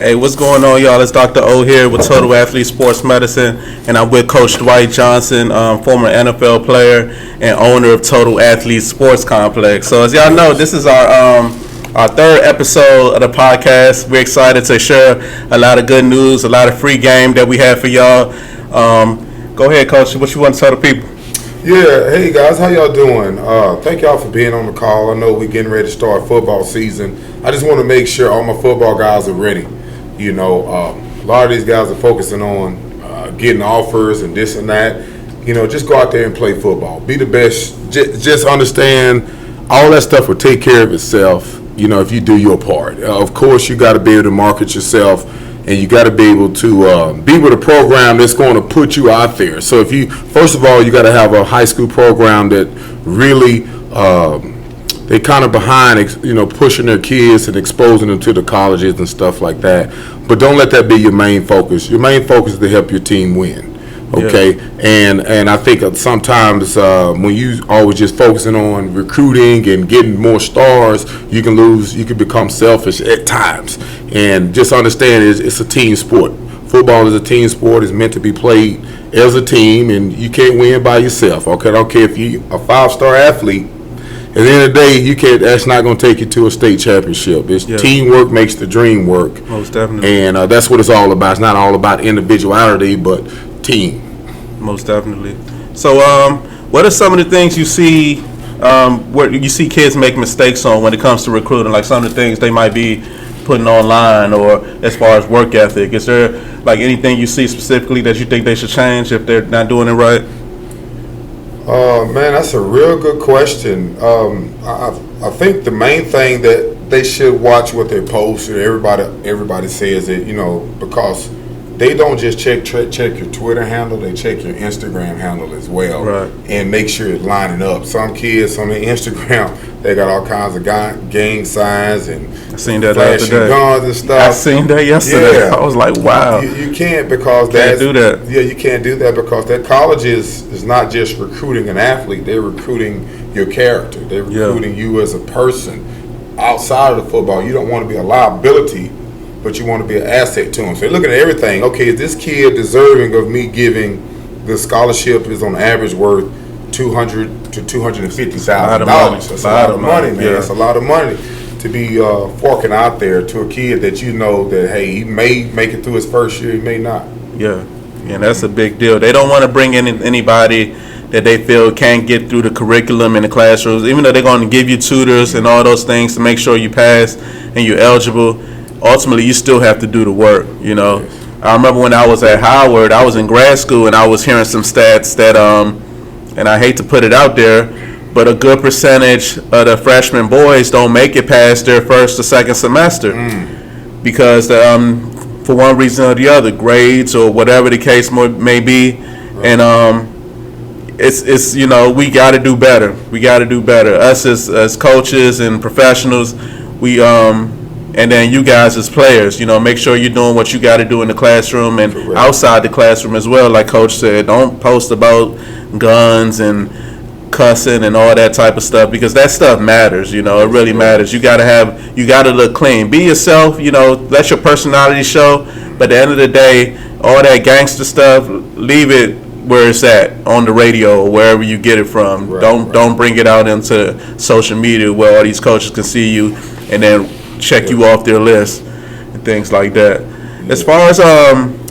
Hey, what's going on, y'all? It's Dr. O here with Total Athlete Sports Medicine, and I'm with Coach Dwight Johnson, former NFL player and owner of Total Athlete Sports Complex. So as y'all know, this is our third episode of the podcast. We're excited to share a lot of good news, a lot of free game that we have for y'all. Go ahead, Coach. What you want to tell the people? Yeah, hey guys, how y'all doing? Thank y'all for being on the call. I know we're getting ready to start football season. I just want to make sure all my football guys are ready. You know, a lot of these guys are focusing on getting offers and this and that. You know, just go out there and play football. Be the best. Just understand all that stuff will take care of itself, you know, if you do your part. Of course, you got to be able to market yourself, and you got to be able to be with a program that's going to put you out there. So if you, first of all, you got to have a high school program that really, they kind of behind, you know, pushing their kids and exposing them to the colleges and stuff like that. But don't let that be your main focus. Your main focus is to help your team win. Okay, yeah. And I think sometimes when you always just focusing on recruiting and getting more stars, you can become selfish at times. And just understand it's a team sport. Football is a team sport. It's meant to be played as a team, and you can't win by yourself. Okay, I don't care if you're a 5-star athlete. At the end of the day, you can't. That's not going to take you to a state championship. It's teamwork makes the dream work. Most definitely. And that's what it's all about. It's not all about individuality, but team. Most definitely. So, what are some of the things you see where you see kids make mistakes on when it comes to recruiting? Like some of the things they might be putting online, or as far as work ethic. Is there like anything you see specifically that you think they should change if they're not doing it right? Man, that's a real good question. I think the main thing that they should watch what they post. And everybody says it, you know, because they don't just check your Twitter handle, they check your Instagram handle as well, right, and make sure it's lining up. Some kids on their Instagram, they got all kinds of gang signs and I seen that flashing guns and stuff. I seen that yesterday. Yeah. I was like, wow. You can't, because can't do that. Yeah, you can't do that, because that college is not just recruiting an athlete, they're recruiting your character. They're recruiting you as a person outside of the football. You don't want to be a liability, but you want to be an asset to them. So they're looking at everything. Okay, is this kid deserving of me giving the scholarship is on average worth $200,000 to $250,000? That's a lot of money, man. It's a lot of money to be forking out there to a kid that you know that, hey, he may make it through his first year, he may not. Yeah, and that's a big deal. They don't want to bring in anybody that they feel can't get through the curriculum in the classrooms, even though they're going to give you tutors and all those things to make sure you pass and you're eligible. Ultimately, you still have to do the work, you know. Yes. I remember when I was at Howard, I was in grad school, and I was hearing some stats that, and I hate to put it out there, but a good percentage of the freshman boys don't make it past their first or second semester because for one reason or the other, grades or whatever the case may be, and it's you know, we got to do better. We got to do better. Us as coaches and professionals, we and then you guys as players, you know, make sure you're doing what you got to do in the classroom and outside the classroom as well. Like Coach said, don't post about guns and cussing and all that type of stuff, because that stuff matters, you know. It really matters. You got to look clean. Be yourself, you know, let your personality show. But at the end of the day, all that gangster stuff, leave it where it's at, on the radio or wherever you get it from. Don't bring it out into social media where all these coaches can see you and then check you off their list and things like that. As far as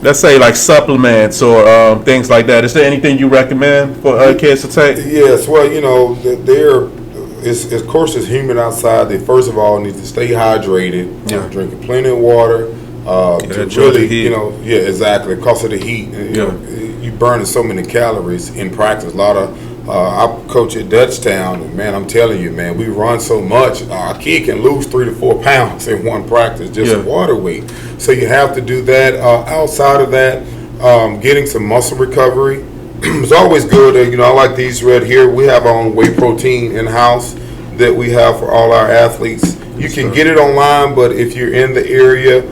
let's say like supplements or things like that, is there anything you recommend for kids to take? Yes, well, you know, of course it's humid outside. They first of all need to stay hydrated, drinking plenty of water, to really, you know, exactly, because of the heat. You know, you burning so many calories in practice. A lot of I coach at Dutchtown, and man, I'm telling you, man, we run so much. Our kid can lose 3 to 4 pounds in one practice, just a water weight. So you have to do that. Outside of that, getting some muscle recovery. It's always good. You know, I like these right here. We have our own whey protein in house that we have for all our athletes. You can get it online, but if you're in the area,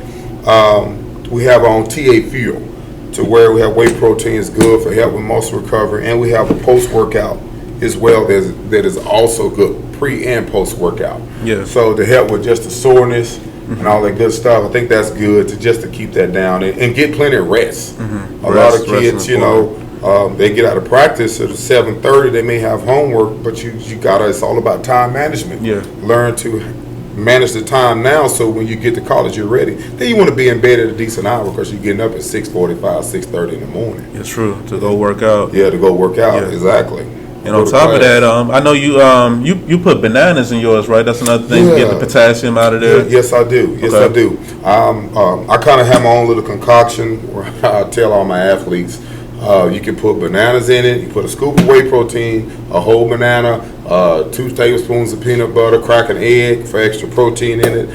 we have our own TA Fuel, to where we have whey protein is good for help with muscle recovery, and we have a post-workout as well that is also good, pre and post-workout. Yeah. So to help with just the soreness and all that good stuff. I think that's good to keep that down and get plenty of rest. A lot of kids, they get out of practice at 7:30. They may have homework, but you gotta. It's all about time management. Yeah. Learn to manage the time now, so when you get to college, you're ready. Then you want to be in bed at a decent hour because you're getting up at 6:45, 6:30 in the morning. It's true, to go work out. Yeah, to go work out. Yeah. Exactly. And on top of that, I know you put bananas in yours, right? That's another thing to get the potassium out of there. Yeah, yes, I do. Yes, okay. I do. I kind of have my own little concoction where I tell all my athletes, you can put bananas in it. You put a scoop of whey protein, a whole banana, 2 tablespoons of peanut butter, crack an egg for extra protein in it.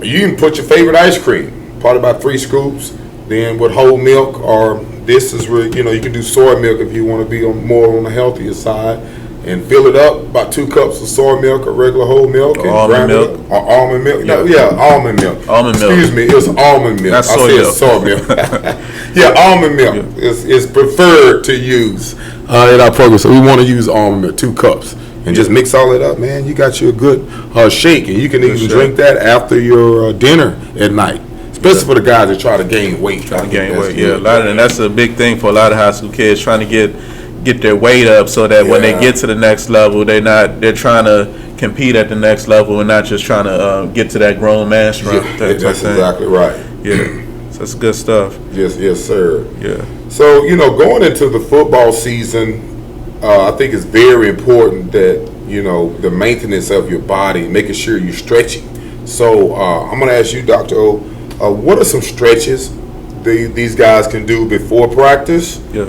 You can put your favorite ice cream, probably about 3 scoops. Then with whole milk, or this is where you can do soy milk if you want to be more on the healthier side, and fill it up about 2 cups of soy milk or regular whole milk, or almond milk, or almond milk. Yeah. No, almond milk. Almond milk. Excuse me, it's almond milk. That's soy milk. Soy milk. Yeah, almond milk is preferred to use in our program. So we want to use almond milk, 2 cups. And just mix all that up, man. You got you a good shake, and you can even drink that after your dinner at night. Especially for the guys that try to gain weight. And that's a big thing for a lot of high school kids, trying to get their weight up so that when they get to the next level, they're trying to compete at the next level and not just trying to get to that grown man strength. That's exactly right. Yeah, so that's good stuff. Yes, sir. Yeah. So going into the football season, I think it's very important that the maintenance of your body, making sure you're stretching. So I'm going to ask you, Dr. O, what are some stretches these guys can do before practice? Yeah.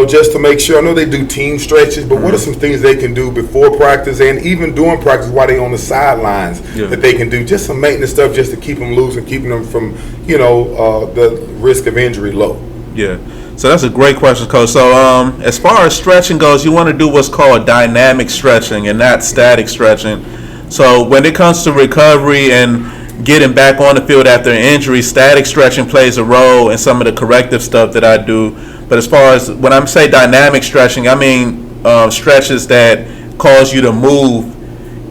Just to make sure. I know they do team stretches, but what are some things they can do before practice and even during practice while they're on the sidelines that they can do? Just some maintenance stuff just to keep them loose and keeping them from, the risk of injury low. Yeah. So that's a great question, Coach. So as far as stretching goes, you want to do what's called dynamic stretching and not static stretching. So when it comes to recovery and getting back on the field after an injury, static stretching plays a role in some of the corrective stuff that I do. But as far as when I say dynamic stretching, I mean stretches that cause you to move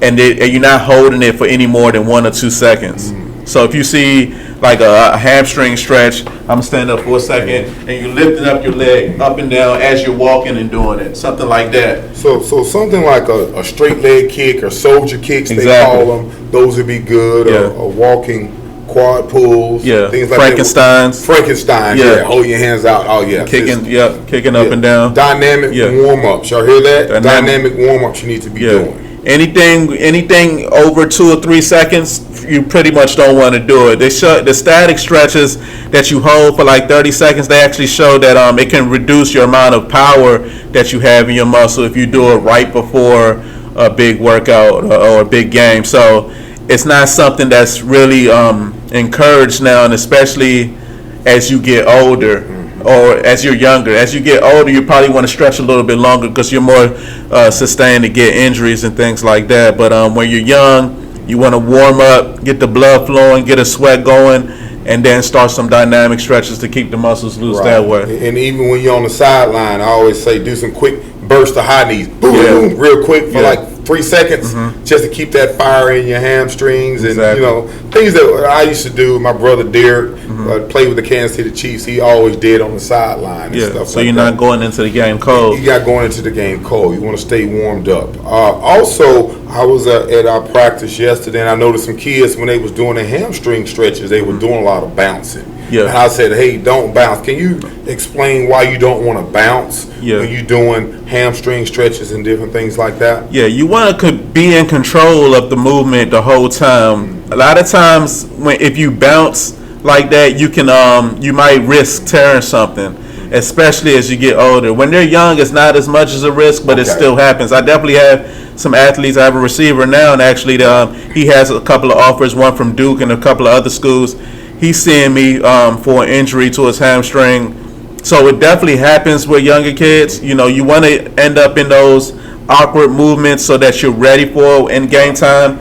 and you're not holding it for any more than 1 or 2 seconds. So if you see like a hamstring stretch, I'm standing up for a second and you're lifting up your leg up and down as you're walking and doing it, something like that. So something like a straight leg kick or soldier kicks, they call them. Those would be good. Or walking quad pulls. Yeah. Things like Frankensteins. Yeah. Hold your hands out. Oh yeah. Kicking up and down. Dynamic warm-ups. Y'all hear that? Dynamic warm-ups you need to be doing. Anything over 2 or 3 seconds, you pretty much don't want to do it. The static stretches that you hold for like 30 seconds, they actually show that it can reduce your amount of power that you have in your muscle if you do it right before a big workout or a big game. So it's not something that's really encouraged now, and especially as you get older. Or as you're younger. As you get older, you probably want to stretch a little bit longer because you're more sustained to get injuries and things like that. But when you're young, you want to warm up, get the blood flowing, get a sweat going, and then start some dynamic stretches to keep the muscles loose that way. And even when you're on the sideline, I always say do some quick burst of high knees. Boom, real quick for like 3 seconds, just to keep that fire in your hamstrings. And things that I used to do. My brother Derek played with the Kansas City Chiefs. He always did on the sideline and stuff. So you're not going into the game cold. You're not going into the game cold. You want to stay warmed up. Also, I was at our practice yesterday, and I noticed some kids when they was doing their hamstring stretches, they were doing a lot of bouncing. Yeah. And I said, hey, don't bounce. Can you explain why you don't want to bounce when you're doing hamstring stretches and different things like that? Yeah, you want to be in control of the movement the whole time. A lot of times, if you bounce like that, you can you might risk tearing something, especially as you get older. When they're young, it's not as much as a risk, but it still happens. I definitely have some athletes. I have a receiver now, and actually he has a couple of offers, one from Duke and a couple of other schools. He's seeing me for an injury to his hamstring. So it definitely happens with younger kids. You want to end up in those awkward movements so that you're ready for in game time,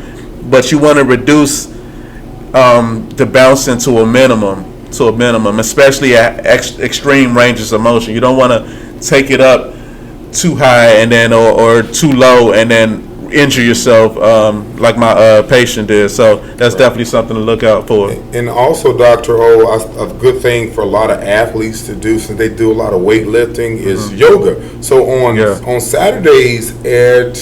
but you want to reduce the bouncing to a minimum, especially at extreme ranges of motion. You don't want to take it up too high and then or too low and then injure yourself like my patient did. So that's definitely something to look out for. And also, Dr. O, a good thing for a lot of athletes to do, since they do a lot of weightlifting, is yoga. So on Saturdays at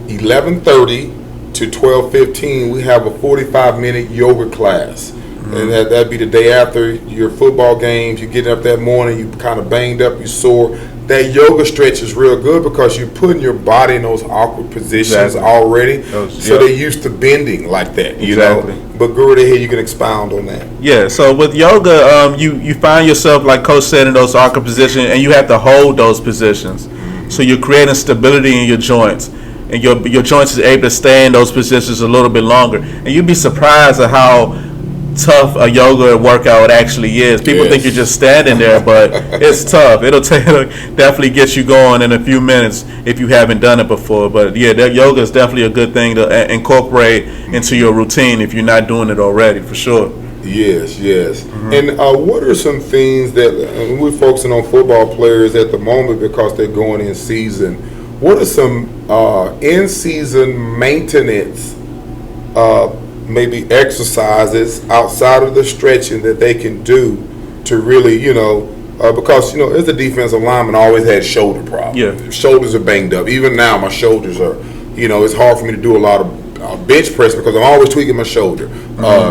11:30 to 12:15, we have a 45-minute yoga class. And that'd be the day after your football games. You get up that morning, you kind of banged up, you sore. That yoga stretch is real good because you're putting your body in those awkward positions already. So they're used to bending like that, you know. But go right ahead, you can expound on that. Yeah, so with yoga, you find yourself, like Coach said, in those awkward positions, and you have to hold those positions. So you're creating stability in your joints. And your joints is able to stay in those positions a little bit longer. And you'd be surprised at how tough a yoga workout actually is. People think you're just standing there, but it's tough. It'll definitely get you going in a few minutes if you haven't done it before. But yeah, that yoga is definitely a good thing to incorporate into your routine if you're not doing it already, for sure. Yes. And what are some things that we're focusing on football players at the moment because they're going in season? What are some in-season maintenance maybe exercises outside of the stretching that they can do to really, because, as a defensive lineman, I always had shoulder problems. Yeah. Shoulders are banged up. Even now, my shoulders are, it's hard for me to do a lot of bench press because I'm always tweaking my shoulder.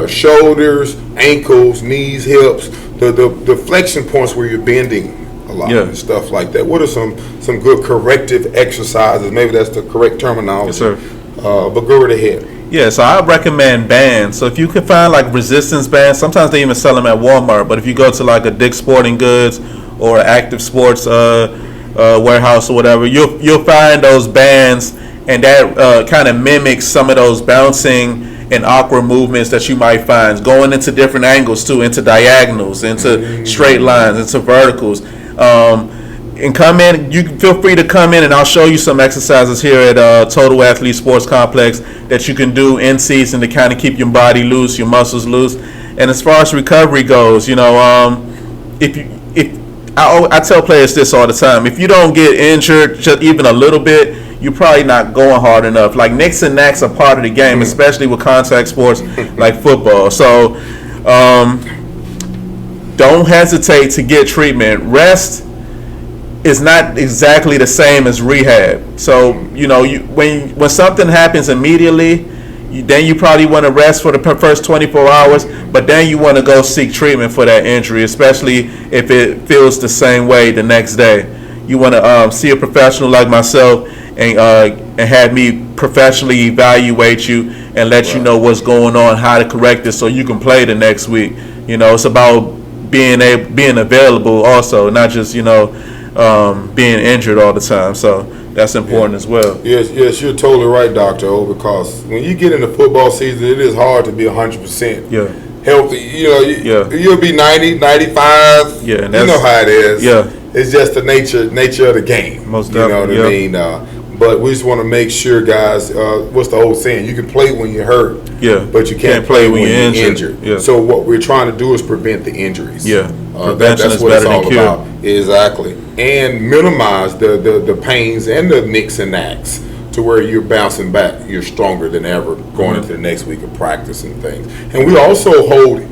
Shoulders, ankles, knees, hips, the flexion points where you're bending a lot and stuff like that. What are some good corrective exercises? Maybe that's the correct terminology. Yes, sir. But go right ahead. Yeah, so I recommend bands. So if you can find like resistance bands, sometimes they even sell them at Walmart. But if you go to like a Dick's Sporting Goods or Active Sports warehouse or whatever, you'll find those bands, and that kind of mimics some of those bouncing and awkward movements that you might find, going into different angles too, into diagonals, into straight lines, into verticals. And come in, you can feel free to come in and I'll show you some exercises here at Total Athlete Sports Complex that you can do in season to kind of keep your body loose, your muscles loose. And as far as recovery goes, I tell players this all the time: if you don't get injured just even a little bit, you're probably not going hard enough. Like nicks and knacks are part of the game, especially with contact sports like football. So don't hesitate to get treatment. Rest is not exactly the same as rehab. So when something happens immediately, then you probably want to rest for the first 24 hours, but then you want to go seek treatment for that injury, especially if it feels the same way the next day. You want to see a professional like myself and have me professionally evaluate you and let you know what's going on, how to correct it so you can play the next week. It's about being available also, not just being injured all the time. So that's important as well. Yes, you're totally right, Dr. O, because when you get into football season, it is hard to be 100% healthy. You'll be 90, 95. Yeah, and you know how it is. Yeah. It's just the nature of the game. Most definitely. You know what I mean? But we just want to make sure, guys, what's the old saying? You can play when you're hurt, but you can't play when you're injured. Yeah. So what we're trying to do is prevent the injuries. Yeah. Prevention is better than cure. About. Exactly. And minimize the pains and the nicks and knacks to where you're bouncing back. You're stronger than ever going into the next week of practice and things. And we also hold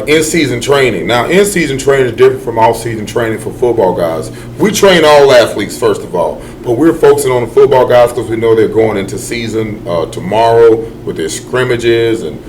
in-season training. Now, in-season training is different from off-season training for football guys. We train all athletes, first of all, but we're focusing on the football guys because we know they're going into season tomorrow with their scrimmages, and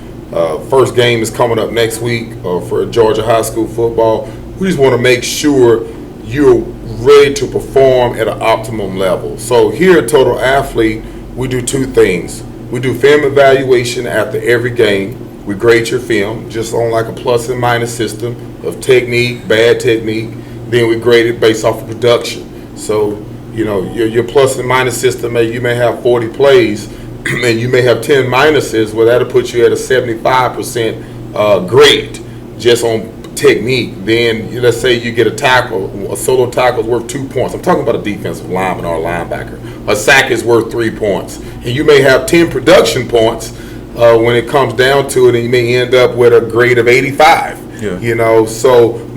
first game is coming up next week for Georgia high school football. We just want to make sure you're ready to perform at an optimum level. So here at Total Athlete, we do two things. We do film evaluation after every game. We grade your film just on like a plus and minus system of technique, bad technique. Then we grade it based off of production. So, your plus and minus system, you may have 40 plays and you may have 10 minuses. Well, that'll put you at a 75% grade just on technique. Then let's say you get a tackle, a solo tackle is worth 2 points. I'm talking about a defensive lineman or a linebacker. A sack is worth 3 points. And you may have 10 production points when it comes down to it, and you may end up with a grade of 85.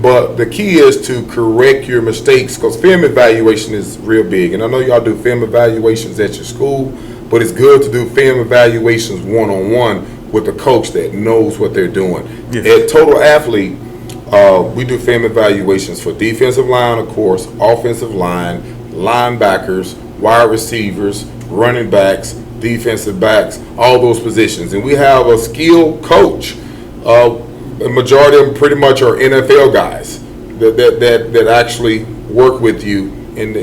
But the key is to correct your mistakes, because film evaluation is real big. And I know y'all do film evaluations at your school. but it's good to do film evaluations one-on-one with a coach that knows what they're doing. Yeah. At Total Athlete, we do film evaluations for defensive line, of course, offensive line, linebackers, wide receivers, running backs, defensive backs, all those positions. And we have a skilled coach. A majority of them pretty much are NFL guys that actually work with you and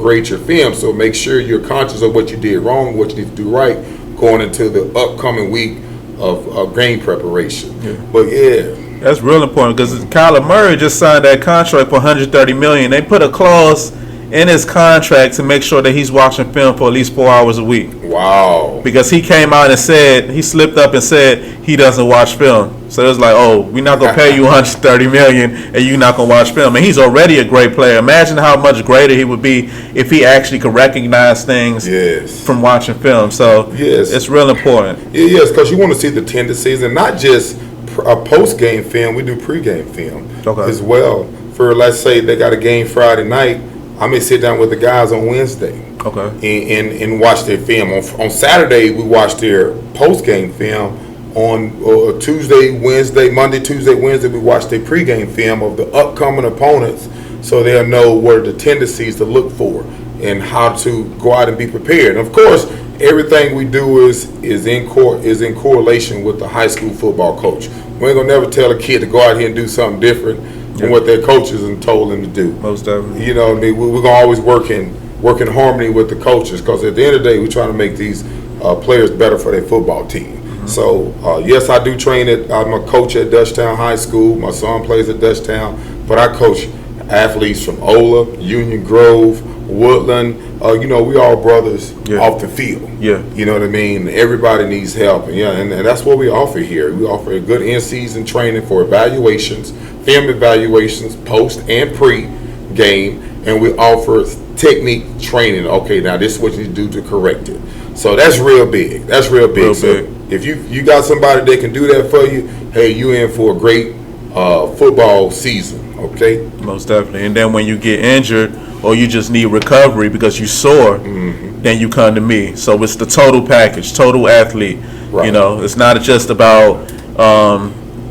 grade your film. So make sure you're conscious of what you did wrong, what you need to do right going into the upcoming week of game preparation. Yeah. But yeah. That's real important because Kyler Murray just signed that contract for $130 million. They put a clause in his contract to make sure that he's watching film for at least 4 hours a week. Wow. Because he came out and said, he slipped up and said he doesn't watch film. So it was like, oh, we're not going to pay you $130 million and you're not going to watch film. And he's already a great player. Imagine how much greater he would be if he actually could recognize things from watching film. So it's real important. Yes, because you want to see the tendencies and not just a post-game film. We do pre-game film as well. For, let's say, they got a game Friday night, I may sit down with the guys on Wednesday and watch their film. On Saturday, we watch their post-game film. On Monday, Tuesday, Wednesday, we watch their pre-game film of the upcoming opponents so they'll know what are the tendencies to look for and how to go out and be prepared. And of course, everything we do is in correlation with the high school football coach. We ain't going to never tell a kid to go out here and do something different than what their coaches have told them to do. Most definitely. You know what I mean? We're going to always work in harmony with the coaches because at the end of the day, we're trying to make these players better for their football team. Mm-hmm. So, yes, I do train I'm a coach at Dutchtown High School. My son plays at Dutchtown. But I coach athletes from Ola, Union Grove, Woodland. We all brothers off the field. Yeah. You know what I mean? Everybody needs help. And that's what we offer here. We offer a good in-season training for evaluations, film evaluations, post and pre-game, and we offer technique training. Okay, now this is what you need to do to correct it. So that's real big. So if you got somebody that can do that for you, hey, you in for a great football season. Okay? Most definitely. And then when you get injured or you just need recovery because you sore, then you come to me. So it's the total package, total athlete. Right. It's not just about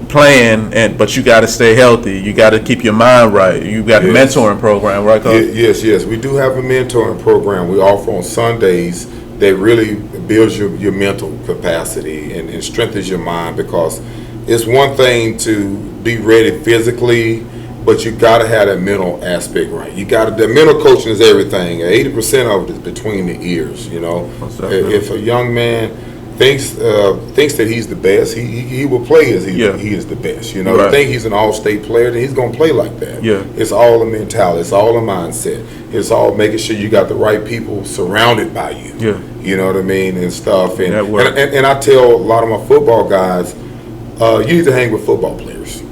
playing, but you got to stay healthy. You got to keep your mind right. You got a mentoring program, right, Coach? Yes. We do have a mentoring program we offer on Sundays that really builds your mental capacity and strengthens your mind, because it's one thing to be ready physically, but you got to have that mental aspect right. The mental coaching is everything. 80% of it is between the ears. If a young man thinks that he's the best, he will play as he is the best. Right. Think he's an all-state player, then he's going to play like that. Yeah. It's all a mentality. It's all a mindset. It's all making sure you got the right people surrounded by you. Yeah. You know what I mean, and stuff. And I tell a lot of my football guys, you need to hang with football players.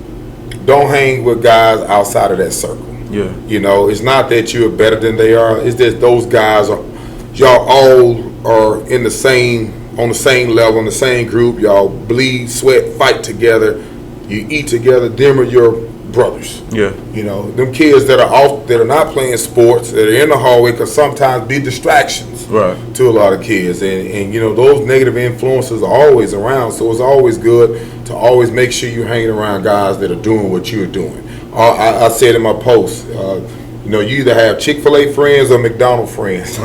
Don't hang with guys outside of that circle. Yeah. It's not that you're better than they are. It's that those guys y'all all are on the same level, in the same group. Y'all bleed, sweat, fight together. You eat together. Them are your brothers. Yeah. Them kids that are not playing sports, that are in the hallway, can sometimes be distractions to a lot of kids. And those negative influences are always around. So it's always good to always make sure you're hanging around guys that are doing what you're doing. I said in my post, you either have Chick-fil-A friends or McDonald's friends.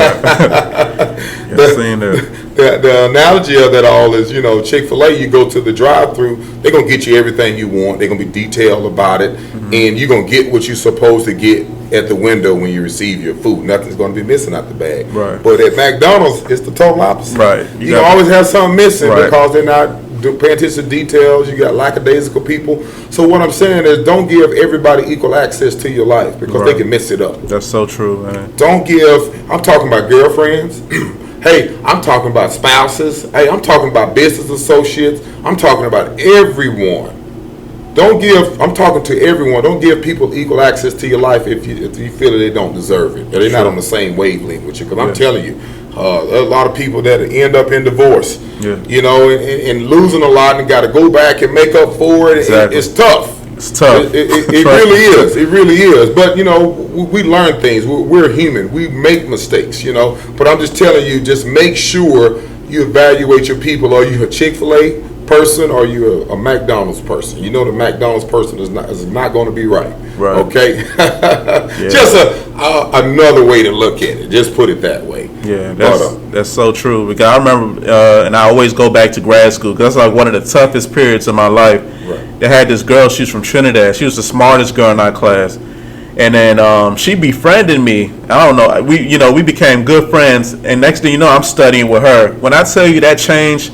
The analogy of that all is, Chick-fil-A, you go to the drive-thru, they're going to get you everything you want. They're going to be detailed about it, and you're going to get what you're supposed to get at the window when you receive your food. Nothing's going to be missing out the bag. Right. But at McDonald's, it's the total opposite. Right. You always have something missing because they're not paying attention to details. You got lackadaisical people. So what I'm saying is, don't give everybody equal access to your life, because they can mess it up. That's so true, man. I'm talking about girlfriends. Hey, I'm talking about spouses. Hey, I'm talking about business associates. I'm talking about everyone. I'm talking to everyone. Don't give people equal access to your life if you feel that they don't deserve it, or they're not on the same wavelength with you. Because I'm telling you, there are a lot of people that end up in divorce, and losing a lot, and got to go back and make up for it. Exactly. It's tough. It's tough. It really is. It really is. But, you know, we learn things. We're human. We make mistakes, you know. But I'm just telling you, just make sure you evaluate your people. Are you a Chick-fil-A person or are you a McDonald's person? You know the McDonald's person is not going to be right. Right. Okay? Just another way to look at it. Just put it that way. Yeah, that's so true. Because I remember, and I always go back to grad school because that's like one of the toughest periods of my life. Right. They had this girl, she was from Trinidad. She was the smartest girl in our class. And then she befriended me. I don't know. We became good friends. And next thing you know, I'm studying with her. When I tell you that changed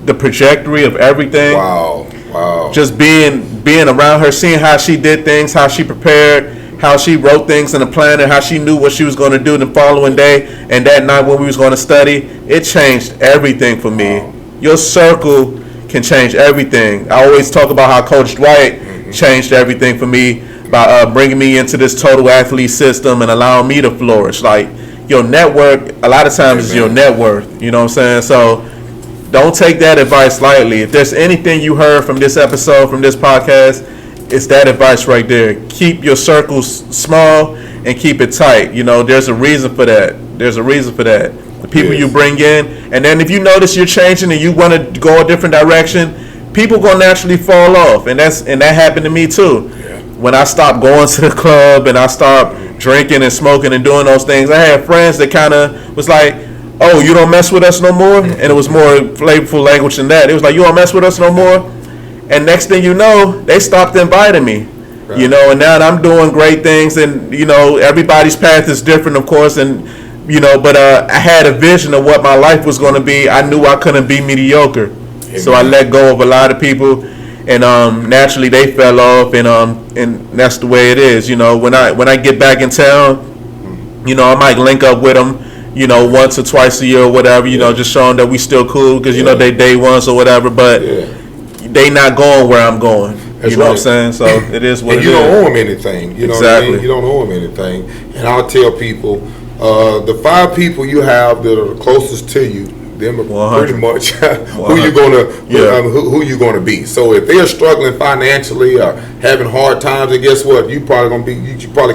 the trajectory of everything. Wow. Just being around her, seeing how she did things, how she prepared, how she wrote things in a planner, how she knew what she was going to do the following day, and that night when we was going to study, it changed everything for me. Wow. Your circle can change everything. I always talk about how Coach Dwight changed everything for me by bringing me into this total athlete system and allowing me to flourish. Like, your network, a lot of times, is your net worth. You know what I'm saying? So don't take that advice lightly. If there's anything you heard from this episode, from this podcast, it's that advice right there. Keep your circles small and keep it tight. You know, there's a reason for that. The people you bring in, and then if you notice you're changing and you want to go a different direction, people gonna naturally fall off, and that happened to me too. Yeah. When I stopped going to the club and I stopped drinking and smoking and doing those things, I had friends that kind of was like, "Oh, you don't mess with us no more," and it was more flavorful language than that. It was like, "You don't mess with us no more." And next thing you know, they stopped inviting me, right. You know, and now I'm doing great things, and, you know, everybody's path is different, of course, and, you know, but I had a vision of what my life was going to be. I knew I couldn't be mediocre. Amen. So I let go of a lot of people, and naturally they fell off, and that's the way it is. You know, when I get back in town, you know, I might link up with them, you know, once or twice a year or whatever, you know, just showing that we still cool because, you know, they day ones or whatever, but they not going where I'm going. That's you know right. what I'm saying? So it is what and it is. you don't owe them anything. You know exactly. what I mean? You don't owe them anything. And I'll tell people, the 5 people you have that are the closest to you, them are 100. Pretty much who you gonna be. So if they're struggling financially or having hard times, and guess what? You probably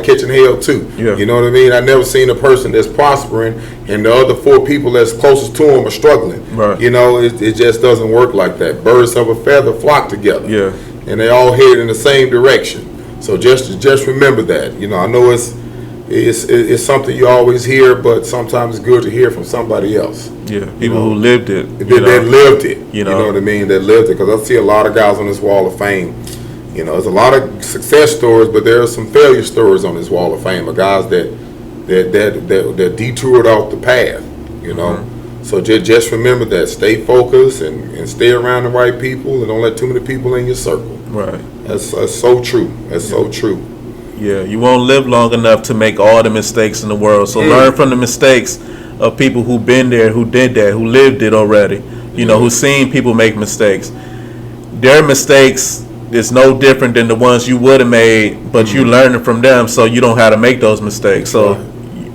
catching hell too. Yeah. You know what I mean? I never seen a person that's prospering and the other 4 people that's closest to them are struggling. Right. You know, it just doesn't work like that. Birds of a feather flock together. Yeah. And they all headed in the same direction. So just remember that. You know, I know it's something you always hear, but sometimes it's good to hear from somebody else. Yeah, people who lived it. That lived it. You know what I mean? That lived it. Because I see a lot of guys on this wall of fame. You know, there's a lot of success stories, but there are some failure stories on this wall of fame of guys that detoured off the path. You know, so just remember that. Stay focused and stay around the right people, and don't let too many people in your circle. Right. That's so true. That's so true. Yeah, you won't live long enough to make all the mistakes in the world. So learn from the mistakes of people who've been there, who did that, who lived it already. You know, who've seen people make mistakes. Their mistakes is no different than the ones you would have made, but you learning from them, so you don't have to make those mistakes. So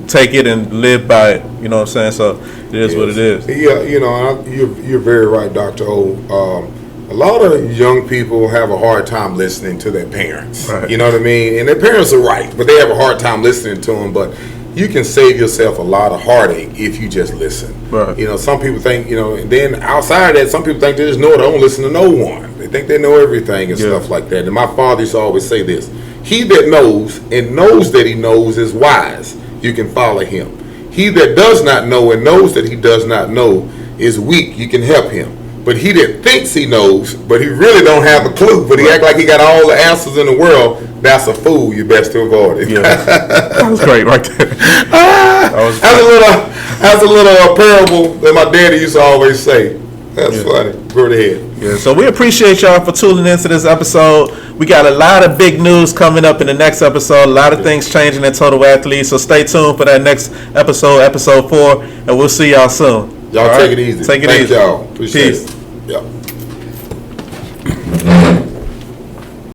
take it and live by it. You know what I'm saying? So it is what it is. Yeah, you know, you're very right, Dr. O. A lot of young people have a hard time listening to their parents. Right. You know what I mean? And their parents are right, but they have a hard time listening to them. But you can save yourself a lot of heartache if you just listen. Right. You know, some people think, you know, and then outside of that, some people think they just know it. They don't listen to no one. They think they know everything and stuff like that. And my father used to always say this: he that knows and knows that he knows is wise. You can follow him. He that does not know and knows that he does not know is weak. You can help him. But he that thinks he knows, but he really don't have a clue, but he act like he got all the answers in the world, that's a fool. You best to avoid it. Yeah. That was great right there. That's a little parable that my daddy used to always say. That's funny. Go ahead. Yeah, so we appreciate y'all for tuning into this episode. We got a lot of big news coming up in the next episode. A lot of things changing in Total Athlete. So stay tuned for that next episode, episode 4, and we'll see y'all soon. Y'all take it easy. Take it easy. Thank y'all. Appreciate Peace. it. Yeah.